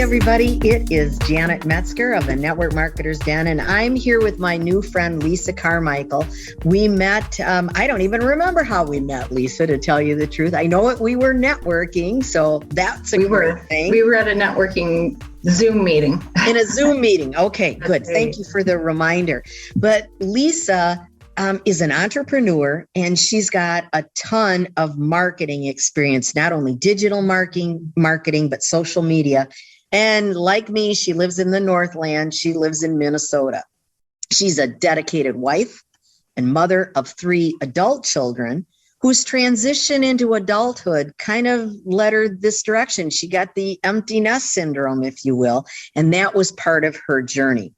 everybody. It is Janet Metzger of the Network Marketers Den, and I'm here with my new friend, Lisa Carmichael. We met, I don't even remember how we met, Lisa, to tell you the truth. I know it, we were networking, so that's a great thing. We were at a networking Zoom meeting. In a Zoom meeting. Okay, good. Thank you for the reminder. But Lisa is an entrepreneur, and she's got a ton of marketing experience, not only digital marketing, but social media. And like me, she lives in the Northland. She lives in Minnesota. She's a dedicated wife and mother of 3 adult children whose transition into adulthood kind of led her this direction. She got the empty nest syndrome, if you will, and that was part of her journey.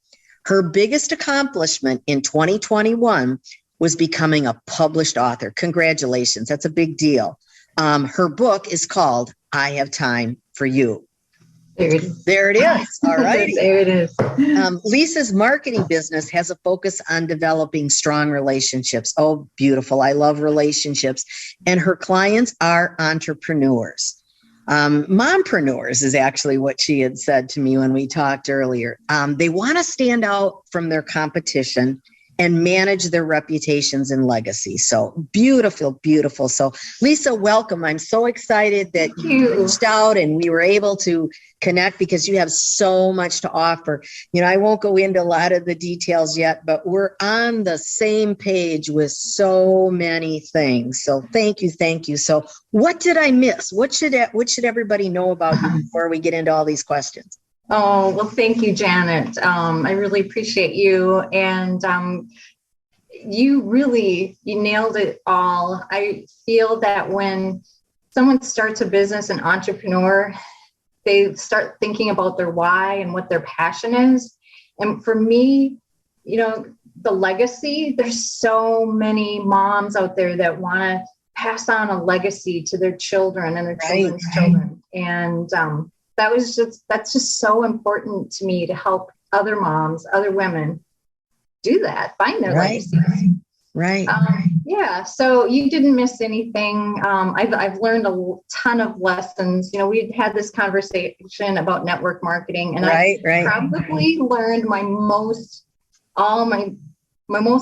Her biggest accomplishment in 2021 was becoming a published author. Congratulations. That's a big deal. Her book is called I Have Time for You. There it is. All right. There it is. Lisa's marketing business has a focus on developing strong relationships. Oh, beautiful. I love relationships. And her clients are entrepreneurs. Mompreneurs is actually what she had said to me when we talked earlier. They want to stand out from their competition and manage their reputations and legacy. So beautiful, beautiful. So Lisa, welcome. I'm so excited that you reached out and we were able to connect because you have so much to offer. You know, I won't go into a lot of the details yet, but we're on the same page with so many things. So thank you. Thank you. So what did I miss? What should everybody know about you before we get into all these questions? Oh, well, thank you, Janet. I really appreciate you. And you nailed it all. I feel that when someone starts a business, an entrepreneur, they start thinking about their why and what their passion is. And for me, you know, the legacy, there's so many moms out there that want to pass on a legacy to their children and their children's children. And that's just so important to me to help other moms, other women do that, find their legacies. Right. Yeah. So you didn't miss anything. I've learned a ton of lessons. You know, we had this conversation about network marketing, and I probably learned my most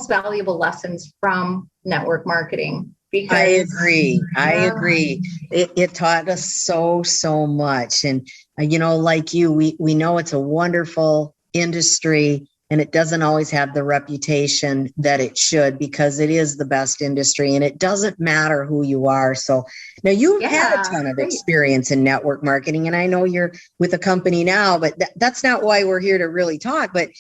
valuable lessons from network marketing. Because, I agree. It taught us so much. And, you know, like you, we know it's a wonderful industry and it doesn't always have the reputation that it should because it is the best industry and it doesn't matter who you are. So now you've had a ton of experience in network marketing and I know you're with a company now, but that's not why we're here to really talk. But,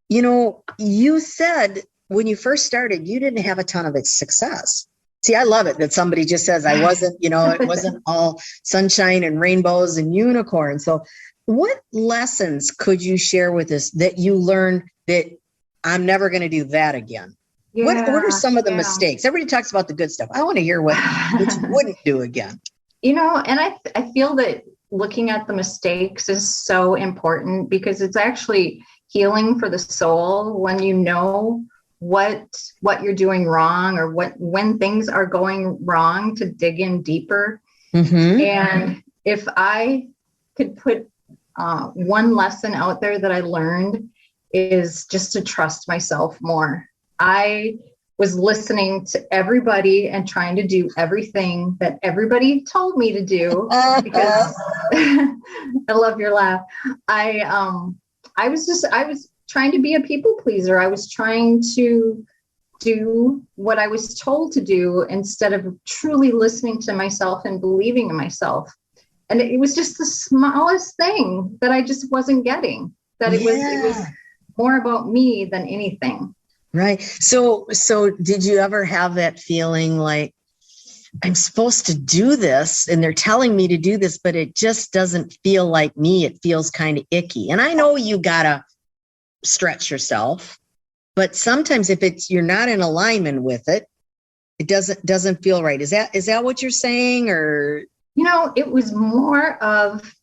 you know, you said when you first started, you didn't have a ton of success. See, I love it that somebody just says I wasn't, you know, it wasn't all sunshine and rainbows and unicorns. So what lessons could you share with us that you learned that I'm never going to do that again? Yeah, what are some of the mistakes? Everybody talks about the good stuff. I want to hear what you wouldn't do again. You know, and I feel that looking at the mistakes is so important because it's actually healing for the soul when you know what you're doing wrong or when things are going wrong to dig in deeper. Mm-hmm. And if I could put one lesson out there that I learned is just to trust myself more. I was listening to everybody and trying to do everything that everybody told me to do because I love your laugh. I was trying to be a people pleaser. I was trying to do what I was told to do instead of truly listening to myself and believing in myself. And it was just the smallest thing that I just wasn't getting, that it was more about me than anything. Right. So did you ever have that feeling like I'm supposed to do this and they're telling me to do this, but it just doesn't feel like me. It feels kind of icky. And I know you gotta stretch yourself, but sometimes if you're not in alignment with it, it doesn't feel right. Is that what you're saying? Or, you know, it was more of,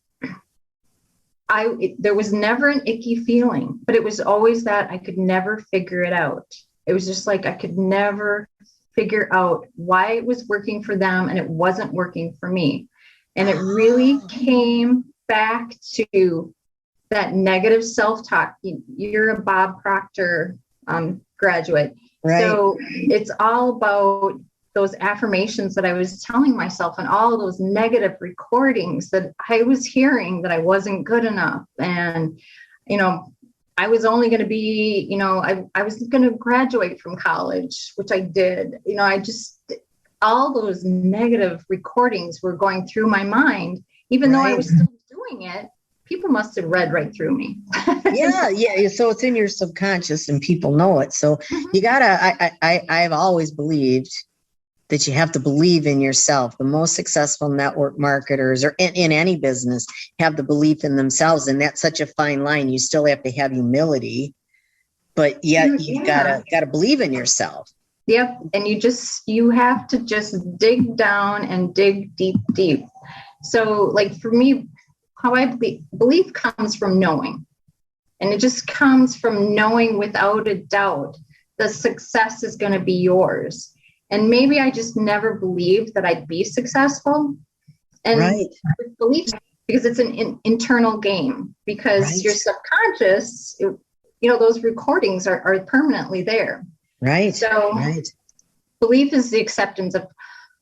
there was never an icky feeling, but it was always that I could never figure it out. It was just like, I could never figure out why it was working for them and it wasn't working for me. And it really came back to that negative self-talk. You're a Bob Proctor graduate. Right. So it's all about those affirmations that I was telling myself and all of those negative recordings that I was hearing, that I wasn't good enough. And, I was only going to be, I was going to graduate from college, which I did. All those negative recordings were going through my mind, even though I was still doing it. People must have read right through me. Yeah. So it's in your subconscious and people know it. So you gotta, I've always believed that you have to believe in yourself. The most successful network marketers or in any business have the belief in themselves. And that's such a fine line. You still have to have humility, but yet you gotta believe in yourself. Yep. And you have to just dig down and dig deep. So like for me, how I belief comes from knowing. And it just comes from knowing without a doubt the success is going to be yours. And maybe I just never believed that I'd be successful. And belief, because it's an internal game, because your subconscious, those recordings are permanently there. Right. So belief is the acceptance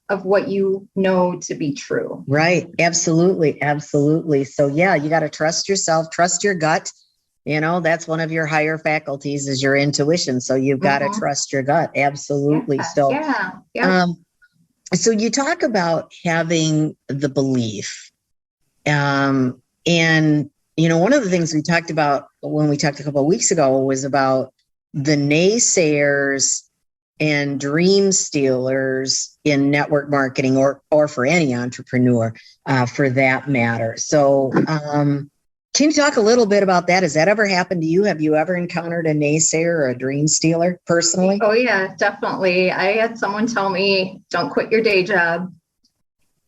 of what you know to be true. Right. Absolutely. So you got to trust yourself, trust your gut. That's one of your higher faculties is your intuition. So you've got to trust your gut. Absolutely. So you talk about having the belief. And, one of the things we talked about when we talked a couple of weeks ago was about the naysayers and dream stealers in network marketing or for any entrepreneur for that matter. So, can you talk a little bit about that? Has that ever happened to you? Have you ever encountered a naysayer or a dream stealer personally? Oh, yeah, definitely. I had someone tell me, don't quit your day job.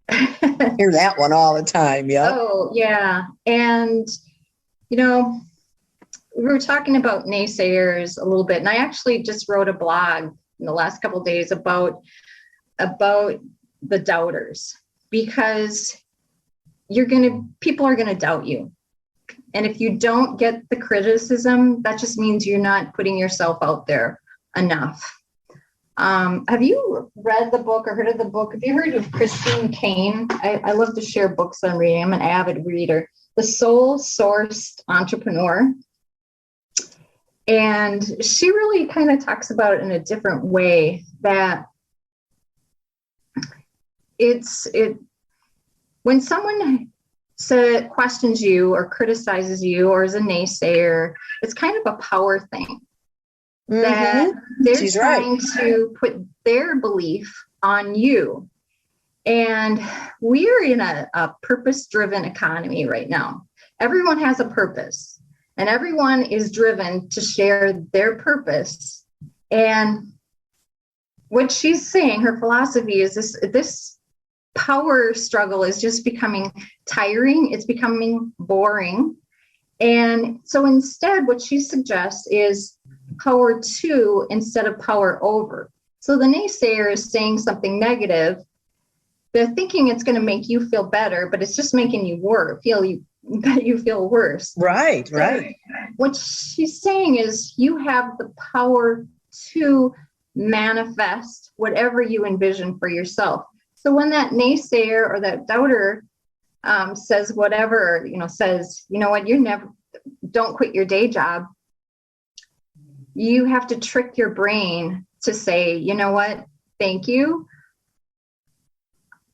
I hear that one all the time. Yeah. Oh, yeah. And, we were talking about naysayers a little bit. And I actually just wrote a blog in the last couple of days about the doubters, because people are going to doubt you. And if you don't get the criticism, that just means you're not putting yourself out there enough. Have you read the book or heard of the book? Have you heard of Christine Kane? I love to share books I'm reading. I'm an avid reader. The Soul Sourced Entrepreneur. And she really kind of talks about it in a different way, that when someone questions you or criticizes you or is a naysayer, it's kind of a power thing. That they're trying to put their belief on you. And we're in a purpose-driven economy right now. Everyone has a purpose, and everyone is driven to share their purpose. And what she's saying, her philosophy is this power struggle is just becoming tiring. It's becoming boring. And so instead, what she suggests is power to instead of power over. So the naysayer is saying something negative. They're thinking it's going to make you feel better, but it's just making you feel worse. Right. What she's saying is you have the power to manifest whatever you envision for yourself. So when that naysayer or that doubter says whatever, says, don't quit your day job, you have to trick your brain to say, you know what, thank you.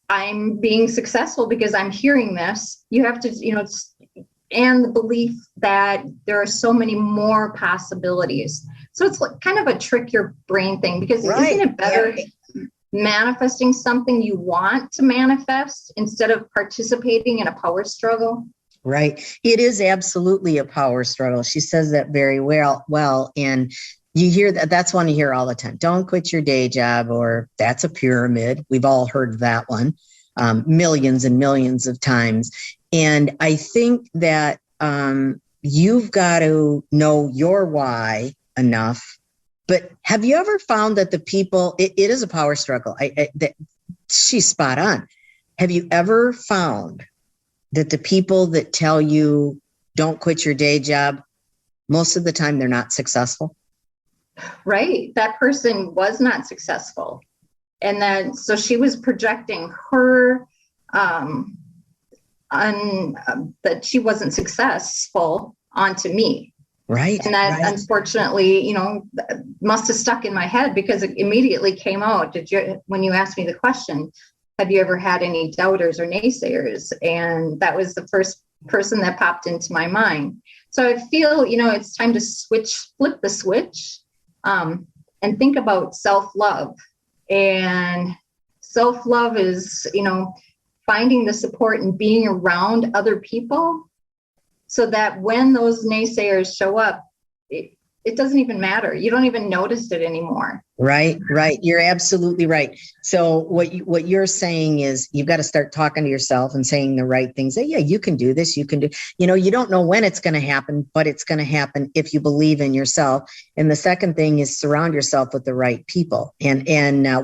I'm being successful because I'm hearing this. You have to, and the belief that there are so many more possibilities. So it's like kind of a trick your brain thing, because isn't it better manifesting something you want to manifest instead of participating in a power struggle? Right. It is absolutely a power struggle. She says that very well. And you hear that. That's one you hear all the time. Don't quit your day job, or that's a pyramid. We've all heard that one millions and millions of times. And I think that you've got to know your why enough. But have you ever found that the people, it is a power struggle. She's spot on. Have you ever found that the people that tell you don't quit your day job, most of the time they're not successful. Right. That person was not successful. And then, so she was projecting her, that she wasn't successful onto me. Right. And that right. unfortunately, must have stuck in my head because it immediately came out. When you asked me the question, have you ever had any doubters or naysayers? And that was the first person that popped into my mind. So I feel, it's time to flip the switch, and think about self-love. And self-love is, finding the support and being around other people so that when those naysayers show up, it doesn't even matter. You don't even notice it anymore. Right. You're absolutely right. So what you're saying is you've got to start talking to yourself and saying the right things. Yeah, you can do this. You can do, you don't know when it's going to happen, but it's going to happen if you believe in yourself. And the second thing is surround yourself with the right people. And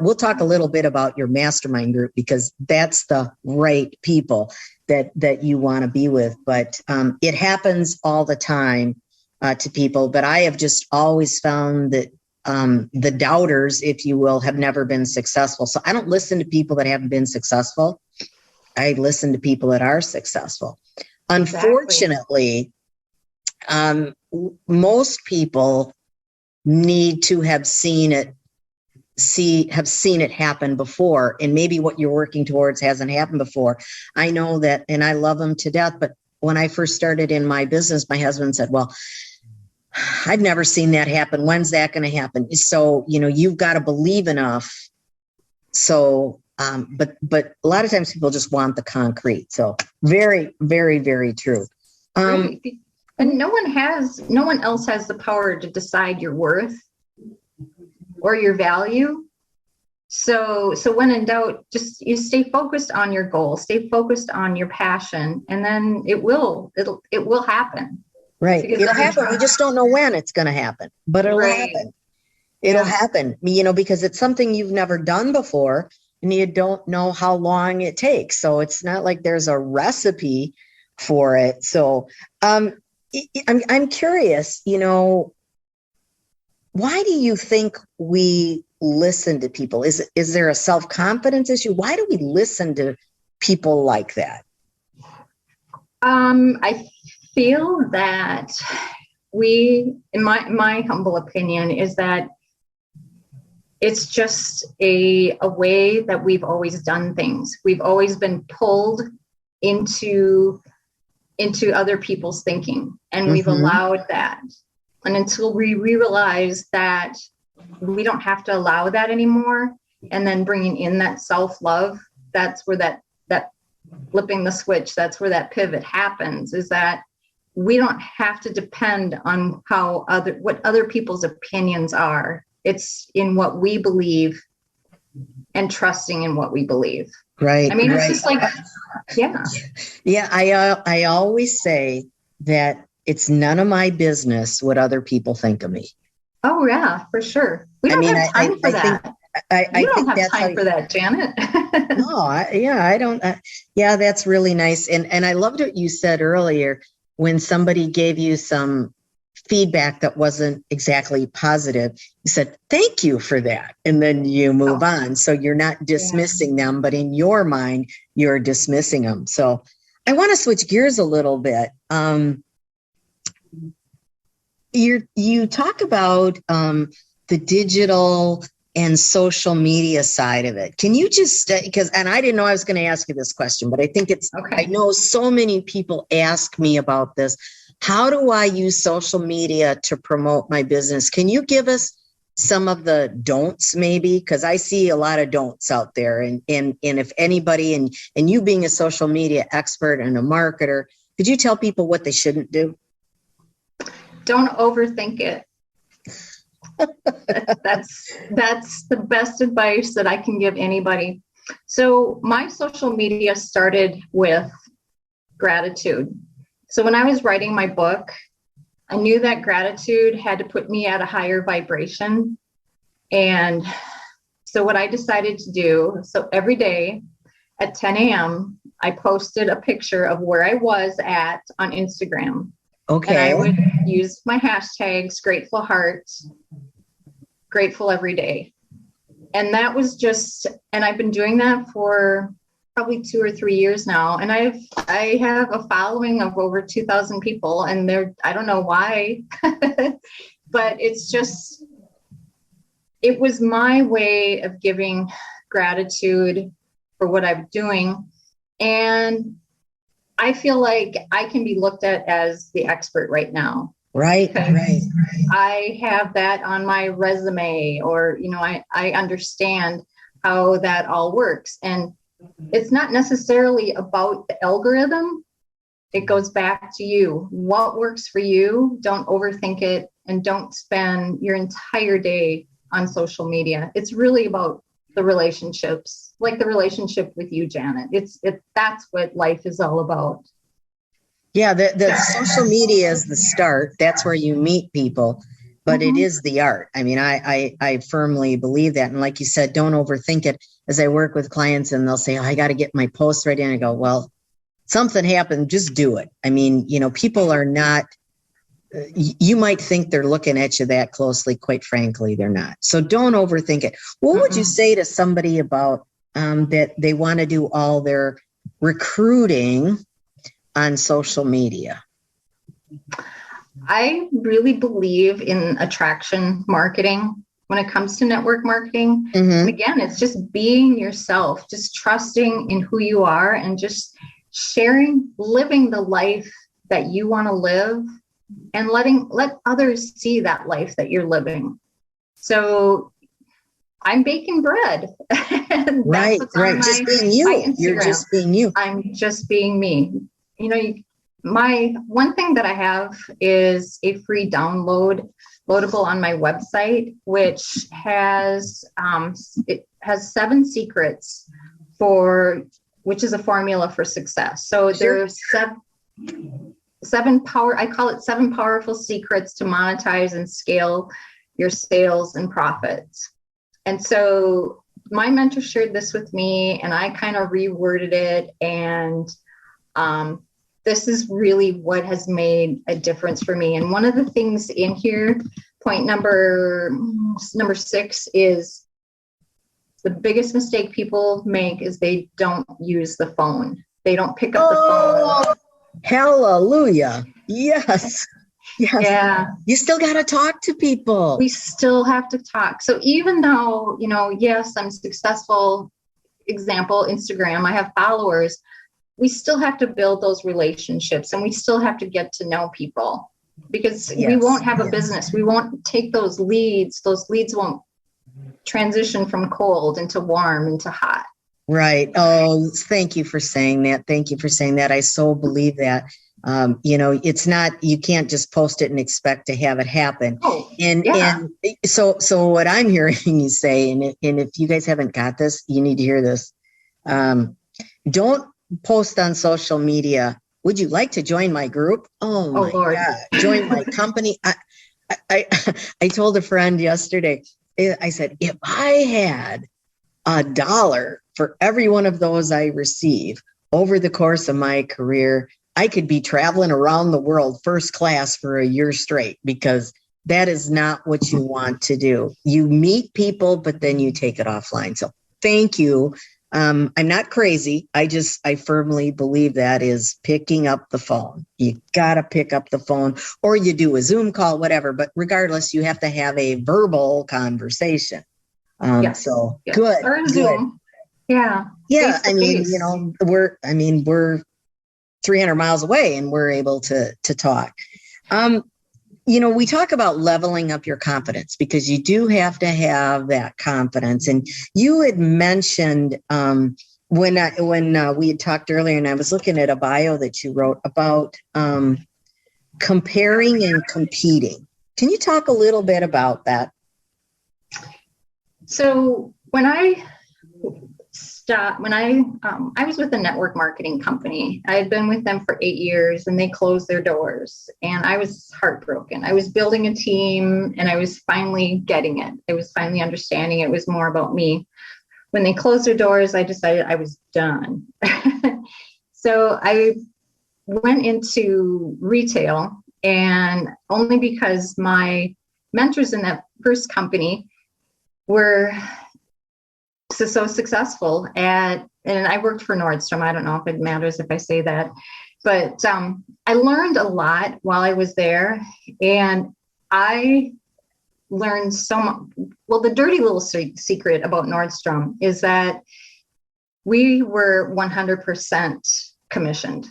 we'll talk a little bit about your mastermind group because that's the right people that you want to be with. But it happens all the time to people. But I have just always found that the doubters, if you will, have never been successful. So I don't listen to people that haven't been successful. I listen to people that are successful. Unfortunately, most people need to have seen it happen before. And maybe what you're working towards hasn't happened before. I know that, and I love them to death. But when I first started in my business, my husband said, well, I've never seen that happen. When's that going to happen? So, you've got to believe enough. So, but a lot of times people just want the concrete. So very, very, very true. And no one else has the power to decide your worth or your value. So when in doubt, just you stay focused on your goal, stay focused on your passion, and then it will happen. Right. It'll happen. We just don't know when it's going to happen, but it'll happen. It'll happen, because it's something you've never done before and you don't know how long it takes. So it's not like there's a recipe for it. So I'm curious, why do you think we listen to people? Is there a self-confidence issue? Why do we listen to people like that? I feel that in my humble opinion, is that it's just a way that we've always done things. We've always been pulled into other people's thinking, and we've allowed that. And until we realize that we don't have to allow that anymore, and then bringing in that self-love, that's where that flipping the switch, that's where that pivot happens, is that we don't have to depend on what other people's opinions are. It's in what we believe and trusting in what we believe. Right. I mean, it's just like, yeah. Yeah. I always say that it's none of my business what other people think of me. Oh yeah, for sure. We don't have time for that. You don't have time for that, Janet. No, I don't. Yeah, that's really nice. And I loved what you said earlier when somebody gave you some feedback that wasn't exactly positive. You said, thank you for that. And then you move on. So you're not dismissing them, but in your mind, you're dismissing them. So I want to switch gears a little bit. You talk about the digital and social media side of it. Can you just, and I didn't know I was going to ask you this question, but I think it's, okay. I know so many people ask me about this. How do I use social media to promote my business? Can you give us some of the don'ts maybe? Because I see a lot of don'ts out there. And if anybody, and you being a social media expert and a marketer, could you tell people what they shouldn't do? Don't overthink it. That's the best advice that I can give anybody. So my social media started with gratitude. So when I was writing my book, I knew that gratitude had to put me at a higher vibration. And so what I decided to do, so every day at 10 a.m., I posted a picture of where I was at on Instagram. And I Okay. would use my hashtags, grateful heart, grateful every day. And that was just, and I've been doing that for probably 2 or 3 years now. And I have a following of over 2,000 people, and I don't know why, but it was my way of giving gratitude for what I'm doing. And I feel like I can be looked at as the expert right now. Right. I have that on my resume, or, I understand how that all works. And it's not necessarily about the algorithm. It goes back to you. What works for you? Don't overthink it, and don't spend your entire day on social media. It's really about the relationships, like the relationship with you, Janet. That's what life is all about. Yeah, the social media is the start. That's where you meet people, but it is the art. I mean, I firmly believe that. And like you said, don't overthink it. As I work with clients and they'll say, oh, I got to get my post ready. And I go, well, something happened, just do it. I mean, people are not, you might think they're looking at you that closely. Quite frankly, they're not. So don't overthink it. What would you say to somebody about that they want to do all their recruiting on social media? I really believe in attraction marketing when it comes to network marketing. And again, it's just being yourself, just trusting in who you are, and just living the life that you want to live, and let others see that life that you're living. So I'm baking bread. Right. Just being you. You're just being you. I'm just being me. My one thing that I have is a free downloadable on my website, which has 7 secrets which is a formula for success. So there's seven powerful secrets to monetize and scale your sales and profits. And so my mentor shared this with me, and I kind of reworded it. And this is really what has made a difference for me. And one of the things in here, point number 6, is the biggest mistake people make is they don't use the phone. They don't pick up the phone. Hallelujah. Yes. Yeah. You still got to talk to people. We still have to talk. So even though, yes, I'm successful, example, Instagram, I have followers, we still have to build those relationships, and we still have to get to know people, because we won't have a business. We won't take those leads. Those leads won't transition from cold into warm into hot. Right. Oh, thank you for saying that. I so believe that. It's not, you can't just post it and expect to have it happen. And so what I'm hearing you say, and if you guys haven't got this, you need to hear this. Don't post on social media, would you like to join my group? Oh my Lord. God, join my company. I told a friend yesterday, I said, if I had $1 for every one of those I receive over the course of my career, I could be traveling around the world first class for a year straight, because that is not what you want to do. You meet people, but then you take it offline. So thank you. I'm not crazy. I firmly believe that is picking up the phone. You got to pick up the phone, or you do a Zoom call, whatever. But regardless, you have to have a verbal conversation. So good. Or Zoom. Yeah. Yeah. I mean, we're 300 miles away and we're able to talk. We talk about leveling up your confidence, because you do have to have that confidence. And you had mentioned when we had talked earlier, and I was looking at a bio that you wrote about comparing and competing. Can you talk a little bit about that? So when I was with a network marketing company. I had been with them for 8 years, and they closed their doors, and I was heartbroken. I was building a team, and I was finally getting it. I was finally understanding it was more about me. When they closed their doors, I decided I was done. So I went into retail, And only because my mentors in that first company were so successful and I worked for Nordstrom. I don't know if it matters if I say that, but I learned a lot while I was there, and I learned so much. Well, the dirty little secret about Nordstrom is that we were 100% commissioned.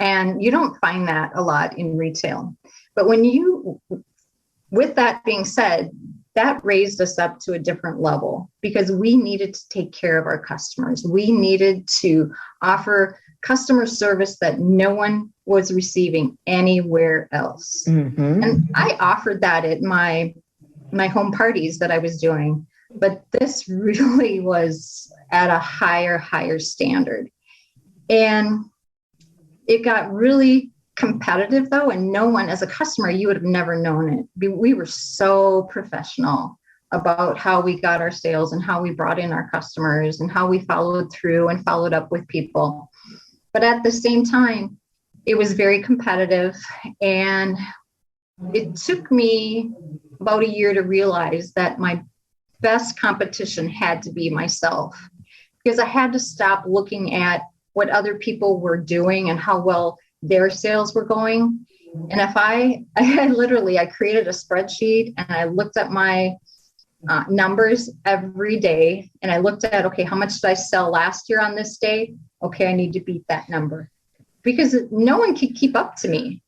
And you don't find that a lot in retail. But with that being said, that raised us up to a different level because we needed to take care of our customers. We needed to offer customer service that no one was receiving anywhere else. Mm-hmm. And I offered that at my home parties that I was doing, but this really was at a higher standard. And it got really competitive though, and no one, as a customer, you would have never known it. We were so professional about how we got our sales and how we brought in our customers and how we followed through and followed up with people. But at the same time, it was very competitive, and it took me about a year to realize that my best competition had to be myself, because I had to stop looking at what other people were doing and how well their sales were going. And if I created a spreadsheet and I looked at my numbers every day, and I looked at, okay, how much did I sell last year on this day? Okay, I need to beat that number, because no one could keep up to me.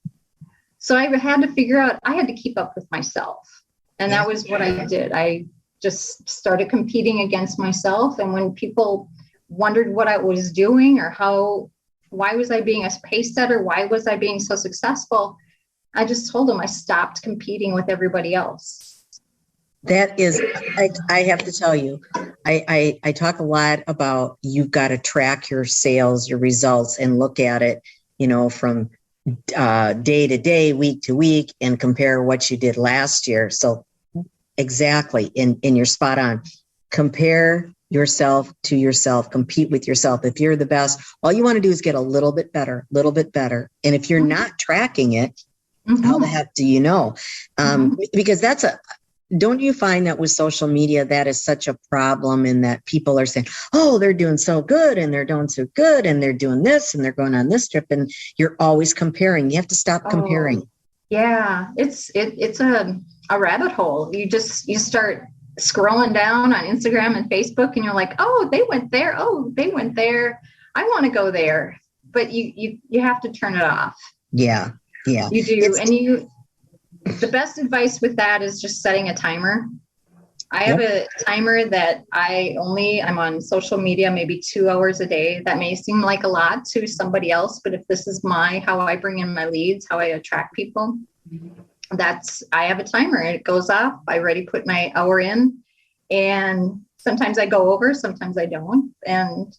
So I had to figure out, I had to keep up with myself. And that was what I did. I just started competing against myself. And when people wondered what I was doing or why was I being a pace setter? Why was I being so successful? I just told them I stopped competing with everybody else. That is, I have to tell you, I talk a lot about you've got to track your sales, your results, and look at it, from day to day, week to week, and compare what you did last year. So exactly, and you're spot on. Compare yourself to yourself, compete with yourself. If you're the best, all you want to do is get a little bit better. And if you're not tracking it, how the heck do you know? Because don't you find that with social media, that is such a problem, in that people are saying, oh, they're doing so good and they're doing so good and they're doing this and they're going on this trip, and you're always comparing. You have to stop comparing. Yeah, it's a rabbit hole. You start scrolling down on Instagram and Facebook, and you're like, oh, they went there. Oh, they went there. I want to go there. But you have to turn it off. Yeah. You do. The best advice with that is just setting a timer. I have a timer that I'm on social media maybe 2 hours a day. That may seem like a lot to somebody else, but if this is how I bring in my leads, how I attract people, I have a timer, and it goes off. I already put my hour in, and sometimes I go over, sometimes I don't. And,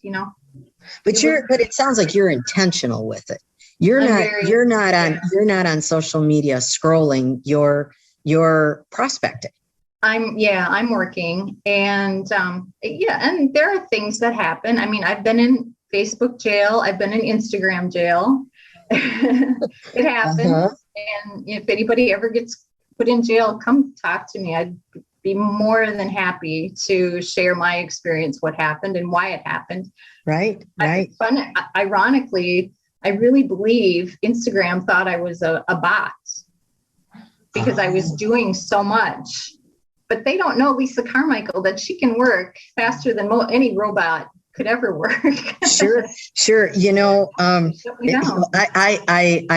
but it sounds like you're intentional with it. You're not on social media scrolling, you're prospecting. I'm working, and and there are things that happen. I mean, I've been in Facebook jail. I've been in Instagram jail. It happens. And if anybody ever gets put in jail, come talk to me. I'd be more than happy to share my experience, what happened and why it happened. Right. Ironically, I really believe Instagram thought I was a bot because I was doing so much. But they don't know Lisa Carmichael, that she can work faster than any robot could ever work. Sure. I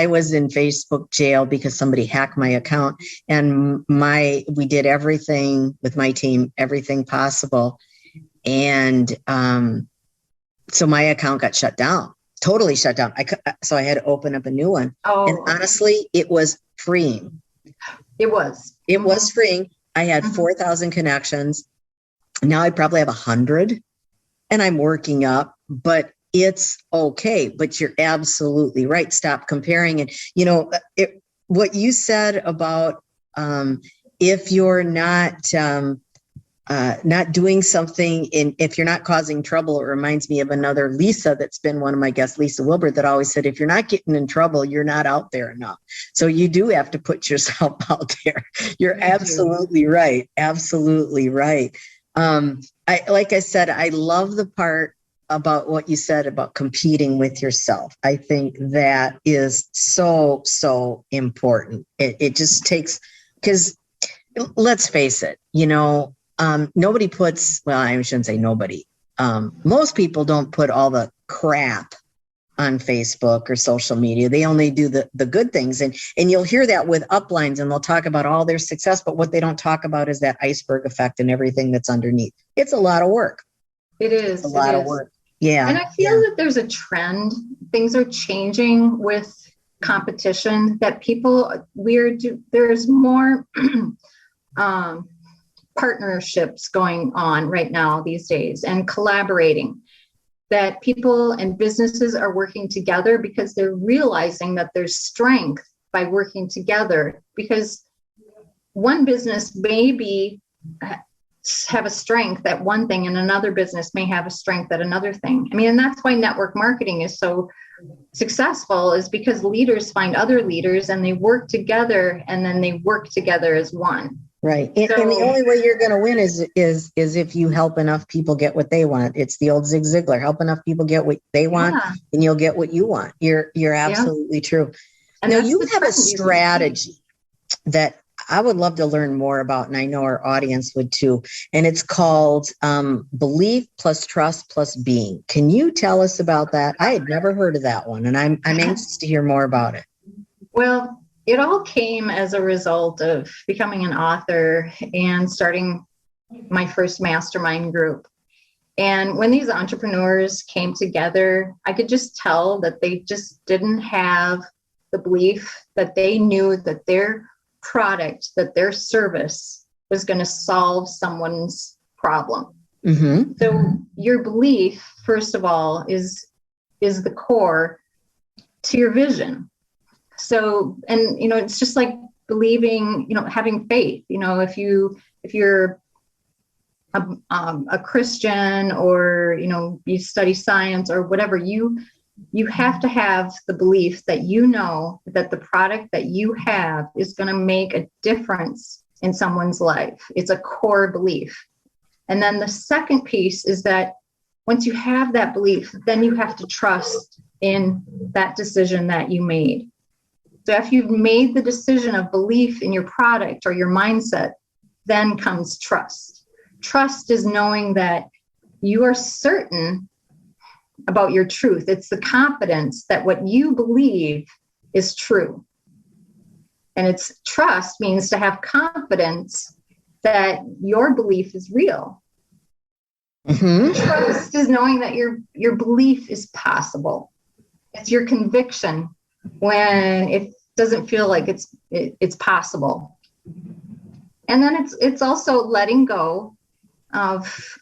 was in Facebook jail because somebody hacked my account, and we did everything with my team, everything possible. And so my account got shut down, totally shut down. So I had to open up a new one. Oh. And honestly, it was freeing. It was freeing. I had 4,000 connections. Now I probably have 100. And I'm working up, but it's okay. But you're absolutely right. Stop comparing. And, what you said about if you're not not doing something if you're not causing trouble. It reminds me of another Lisa that's been one of my guests, Lisa Wilbur, that always said, if you're not getting in trouble, you're not out there enough. So you do have to put yourself out there. You're absolutely right. Absolutely right. Like I said, I love the part about what you said about competing with yourself. I think that is so, so important. It just takes, because let's face it, nobody puts, well, I shouldn't say nobody. Most people don't put all the crap on Facebook or social media. They only do the good things. And you'll hear that with uplines, and they'll talk about all their success, but what they don't talk about is that iceberg effect and everything that's underneath. It's a lot of work. It is. It's a lot of work. Yeah. And I feel that there's a trend. Things are changing with competition, that there's more partnerships going on right now these days, and collaborating, that people and businesses are working together because they're realizing that there's strength by working together, because one business may have a strength at one thing and another business may have a strength at another thing. I mean, and that's why network marketing is so successful, is because leaders find other leaders and they work together, and then they work together as one. Right. And the only way you're going to win is if you help enough people get what they want. It's the old Zig Ziglar, help enough people get what they want, and you'll get what you want. You're absolutely true. And now you have a strategy that I would love to learn more about, and I know our audience would too. And it's called belief plus trust plus being. Can you tell us about that? I had never heard of that one, and I'm anxious to hear more about it. Well, it all came as a result of becoming an author and starting my first mastermind group. And when these entrepreneurs came together, I could just tell that they just didn't have the belief that they knew that their product, that their service was going to solve someone's problem. Mm-hmm. So your belief, first of all, is the core to your vision. So, and, it's just like believing, having faith, if you're a Christian, or, you study science or whatever, you have to have the belief that that the product that you have is going to make a difference in someone's life. It's a core belief. And then the second piece is that once you have that belief, then you have to trust in that decision that you made. So if you've made the decision of belief in your product or your mindset, then comes trust. Trust is knowing that you are certain about your truth. It's the confidence that what you believe is true. And it's trust means to have confidence that your belief is real. Mm-hmm. Trust is knowing that your belief is possible. It's your conviction when it doesn't feel like it's possible. And then it's also letting go of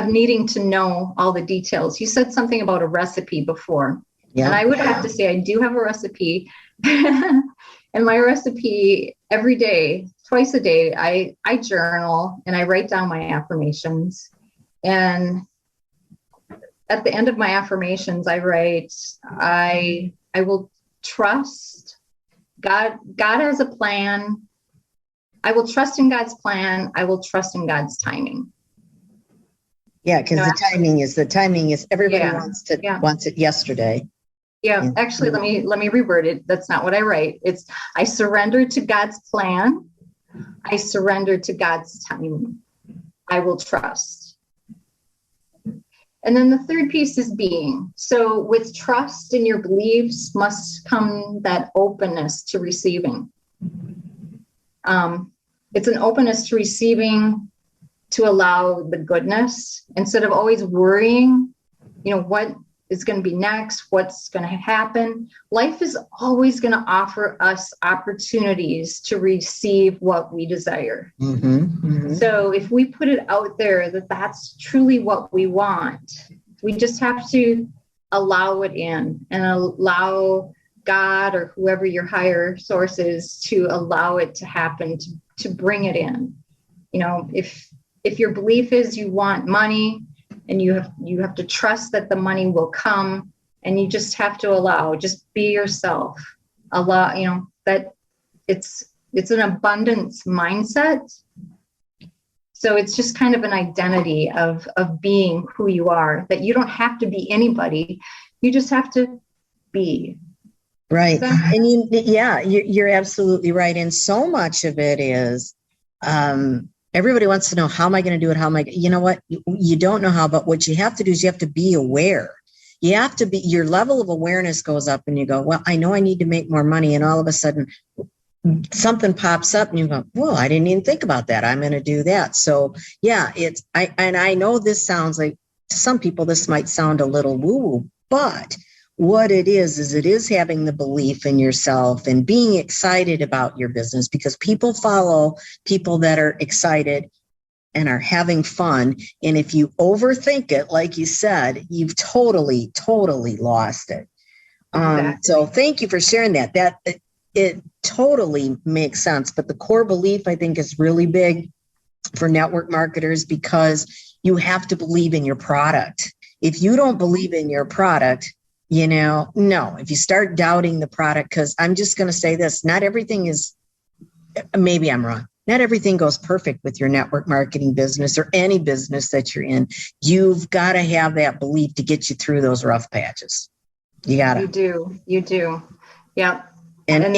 needing to know all the details. You said something about a recipe before. Yeah. And I would have to say I do have a recipe. And my recipe every day, twice a day, I journal and I write down my affirmations. And at the end of my affirmations, I write, I will trust God. God has a plan. I will trust in God's plan. I will trust in God's timing. Yeah, because the timing is everybody wants it yesterday. Yeah, actually, let me reword it. That's not what I write. It's I surrender to God's plan. I surrender to God's timing. I will trust. And then the third piece is being. So with trust in your beliefs must come that openness to receiving. It's an openness to receiving, to allow the goodness instead of always worrying, what is going to be next, what's going to happen. Life is always going to offer us opportunities to receive what we desire. Mm-hmm, mm-hmm. So if we put it out there that that's truly what we want, we just have to allow it in and allow God or whoever your higher source is to allow it to happen, to bring it in. If if your belief is you want money, and you have to trust that the money will come, and you just have to just be yourself. Allow, that it's an abundance mindset. So it's just kind of an identity of being who you are, that you don't have to be anybody. You just have to be. Right. And you're absolutely right. And so much of it is, everybody wants to know, how am I going to do it? You know what? You don't know how, but what you have to do is you have to be aware. You have to be, your level of awareness goes up and you go, well, I know I need to make more money. And all of a sudden something pops up and you go, well, I didn't even think about that. I'm going to do that. So yeah, I know this sounds like, to some people, this might sound a little woo-woo, but what it is having the belief in yourself and being excited about your business, because people follow people that are excited and are having fun. And if you overthink it, like you said, you've totally lost it. Exactly. So thank you for sharing that. It totally makes sense. But the core belief, I think, is really big for network marketers, because you have to believe in your product. If you don't believe in your product, no, if you start doubting the product, because I'm just going to say this, not everything is, maybe I'm wrong, not everything goes perfect with your network marketing business or any business that you're in. You've got to have that belief to get you through those rough patches. You got to. You do. Yeah. And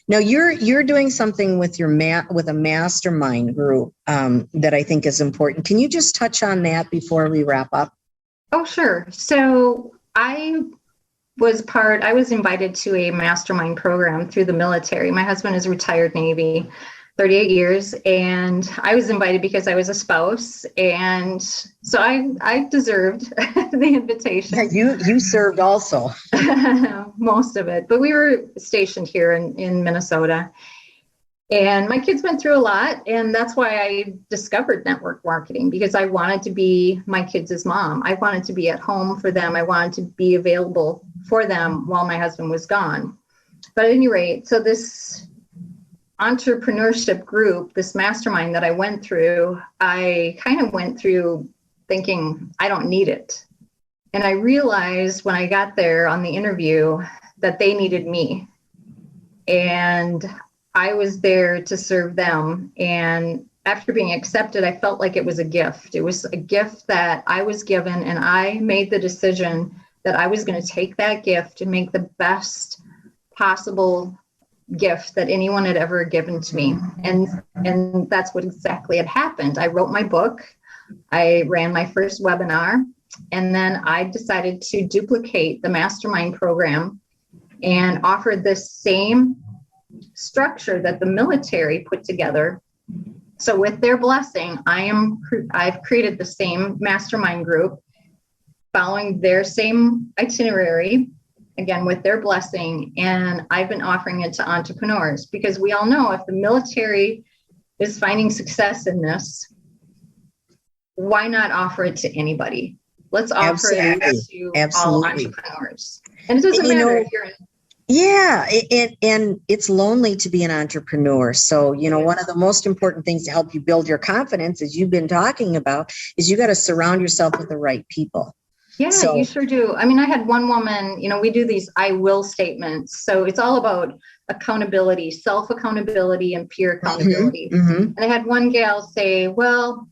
now you're doing something with with a mastermind group that I think is important. Can you just touch on that before we wrap up? Oh, sure. So I was invited to a mastermind program through the military. My husband is retired Navy, 38 years, and I was invited because I was a spouse, and so I deserved the invitation. You served also. Most of it, but we were stationed here in Minnesota, and my kids went through a lot, and that's why I discovered network marketing, because I wanted to be my kids' mom. I wanted to be at home for them. I wanted to be available for them while my husband was gone. But at any rate, so this entrepreneurship group, this mastermind that I went through, I kind of went through thinking, I don't need it. And I realized when I got there on the interview that they needed me. And I was there to serve them. And after being accepted, I felt like it was a gift. It was a gift that I was given, and I made the decision that I was going to take that gift and make the best possible gift that anyone had ever given to me. And that's what exactly had happened. I wrote my book. I ran my first webinar, and then I decided to duplicate the mastermind program and offer this same structure that the military put together. So with their blessing, I've created the same mastermind group following their same itinerary, again, with their blessing. And I've been offering it to entrepreneurs, because we all know if the military is finding success in this, why not offer it to anybody? Let's offer it to all entrepreneurs. And it doesn't matter if you're in. Yeah, and it's lonely to be an entrepreneur. So, one of the most important things to help you build your confidence, as you've been talking about, is you got to surround yourself with the right people. Yeah, so, you sure do. I mean, I had one woman, we do these I will statements. So it's all about accountability, self-accountability, and peer accountability. And I had one gal say, well,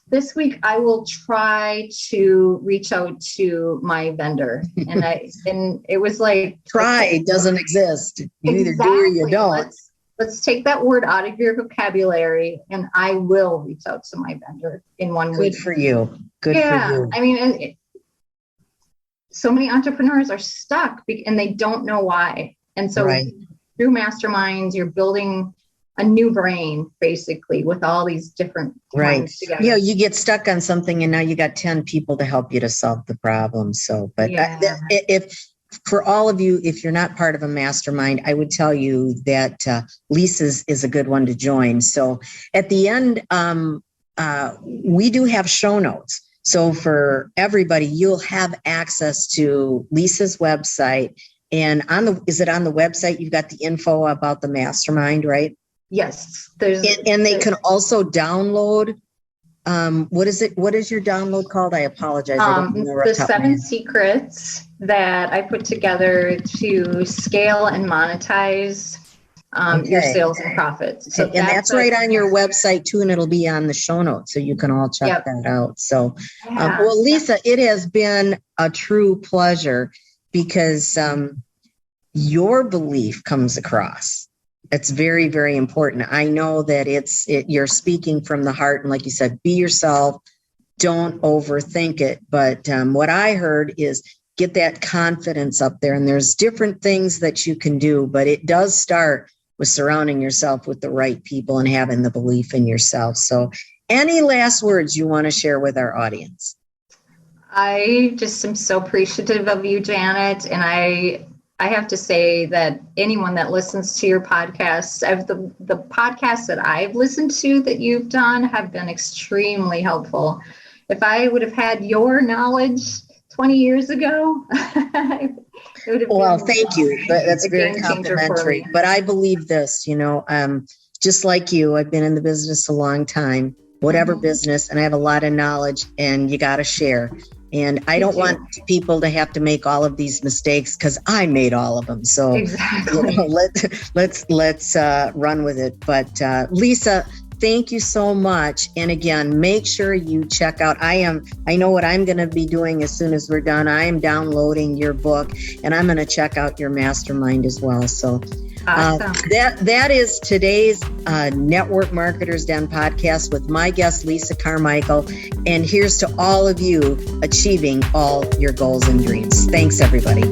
this week I will try to reach out to my vendor. And it was like, try doesn't exist. You either do or you don't. Let's take that word out of your vocabulary, and I will reach out to my vendor in 1 week. Good for you. Good for you. I mean, so many entrepreneurs are stuck and they don't know why. And so through masterminds, you're building a new brain, basically, with all these different minds together. You get stuck on something, and now you got 10 people to help you to solve the problem. So, but if for all of you, if you're not part of a mastermind, I would tell you that Lisa's is a good one to join. So at the end, we do have show notes. So for everybody, you'll have access to Lisa's website. And is it on the website? You've got the info about the mastermind, right? Yes. And they can also download What is it? What is your download called? I apologize. I don't know The 7 secrets that I put together to scale and monetize your sales and profits. So and that's right on your website too, and it'll be on the show notes, so you can all check that out. So, well, Lisa, it has been a true pleasure because your belief comes across. It's very, very important. I know that you're speaking from the heart, and like you said, be yourself. Don't overthink it. But what I heard is get that confidence up there, and there's different things that you can do, but it does start with surrounding yourself with the right people and having the belief in yourself. So any last words you want to share with our audience? I just am so appreciative of you, Janet. And I have to say that anyone that listens to your podcasts, the podcasts that I've listened to that you've done have been extremely helpful. If I would have had your knowledge 20 years ago, it would have well, thank you. But that's very complimentary. But I believe this, just like you, I've been in the business a long time, whatever business, and I have a lot of knowledge, and you got to share. And I don't want people to have to make all of these mistakes because I made all of them. So exactly. Let's run with it. But Lisa, thank you so much. And again, make sure you check out. I know what I'm going to be doing as soon as we're done. I am downloading your book, and I'm going to check out your mastermind as well. So awesome. That is today's Network Marketers Den podcast with my guest, Lisa Carmichael. And here's to all of you achieving all your goals and dreams. Thanks, everybody.